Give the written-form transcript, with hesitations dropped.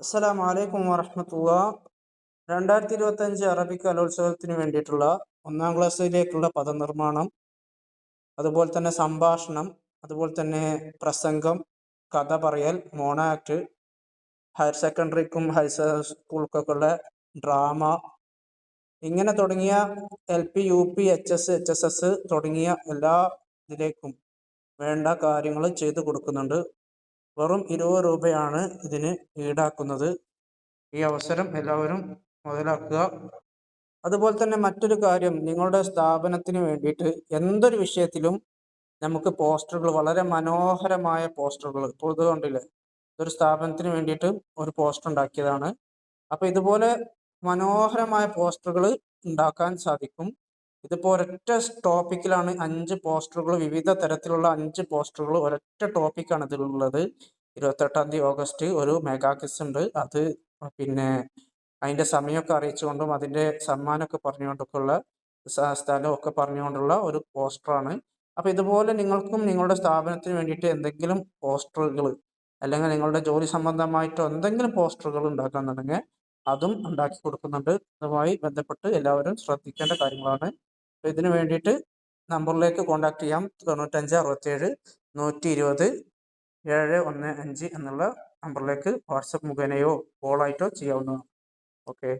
അസ്സലാമു അലൈക്കും വറഹ്മത്തുള്ളാ. 2025 അറബിക് കലോത്സവത്തിന് വേണ്ടിയിട്ടുള്ള 1-ാം ക്ലാസ്സിലേക്കുള്ള പദനിർമ്മാണം, അതുപോലെ തന്നെ സംഭാഷണം, അതുപോലെ തന്നെ പ്രസംഗം, കഥ പറയൽ, മോണോ ആക്ട്, ഹയർ സെക്കൻഡറിക്കും ഹയർ സ്കൂൾക്കൊക്കെ ഉള്ള ഡ്രാമ, ഇങ്ങനെ തുടങ്ങിയ LP, UP, HS, HSS തുടങ്ങിയ എല്ലാ ഇതിലേക്കും വേണ്ട കാര്യങ്ങൾ ചെയ്തു കൊടുക്കുന്നുണ്ട്. വെറും 20 രൂപയാണ് ഇതിന് ഈടാക്കുന്നത്. ഈ അവസരം എല്ലാവരും മുതലാക്കുക. അതുപോലെ തന്നെ മറ്റൊരു കാര്യം, നിങ്ങളുടെ സ്ഥാപനത്തിന് വേണ്ടിയിട്ട് എന്തൊരു വിഷയത്തിലും നമുക്ക് പോസ്റ്ററുകൾ, വളരെ മനോഹരമായ പോസ്റ്ററുകൾ, ഇപ്പോൾ ഇത് കണ്ടില്ലേ, ഇതൊരു സ്ഥാപനത്തിന് വേണ്ടിയിട്ട് ഒരു പോസ്റ്റർ ഉണ്ടാക്കിയതാണ്. അപ്പോൾ ഇതുപോലെ മനോഹരമായ പോസ്റ്ററുകൾ ഉണ്ടാക്കാൻ സാധിക്കും. ഇതിപ്പോൾ ഒരൊറ്റ ടോപ്പിക്കിലാണ് 5 പോസ്റ്ററുകൾ, വിവിധ തരത്തിലുള്ള 5 പോസ്റ്ററുകൾ ഒരൊറ്റ ടോപ്പിക്കാണ് ഇതിലുള്ളത്. 28-ാം തീയതി ഓഗസ്റ്റ് ഒരു മെഗാ ക്വിസ് ഉണ്ട്. അത് പിന്നെ അതിൻ്റെ സമയമൊക്കെ അറിയിച്ചുകൊണ്ടും അതിൻ്റെ സമ്മാനമൊക്കെ പറഞ്ഞുകൊണ്ടൊക്കെ ഉള്ള സ്ഥലമൊക്കെ പറഞ്ഞുകൊണ്ടുള്ള ഒരു പോസ്റ്ററാണ്. അപ്പോൾ ഇതുപോലെ നിങ്ങൾക്കും നിങ്ങളുടെ സ്ഥാപനത്തിന് വേണ്ടിയിട്ട് എന്തെങ്കിലും പോസ്റ്ററുകൾ, അല്ലെങ്കിൽ നിങ്ങളുടെ ജോലി സംബന്ധമായിട്ടോ എന്തെങ്കിലും പോസ്റ്ററുകൾ ഉണ്ടാക്കാന്നുണ്ടെങ്കിൽ അതും ഉണ്ടാക്കി കൊടുക്കുന്നുണ്ട്. അതുമായി ബന്ധപ്പെട്ട് എല്ലാവരും ശ്രദ്ധിക്കേണ്ട കാര്യങ്ങളാണ്. അപ്പോൾ ഇതിനു വേണ്ടിയിട്ട് നമ്പറിലേക്ക് കോൺടാക്ട് ചെയ്യാം. 95 67 120 715 എന്നുള്ള നമ്പറിലേക്ക് വാട്സപ്പ് മുഖേനയോ കോളായിട്ടോ ചെയ്യാവുന്നതാണ്. ഓക്കെ.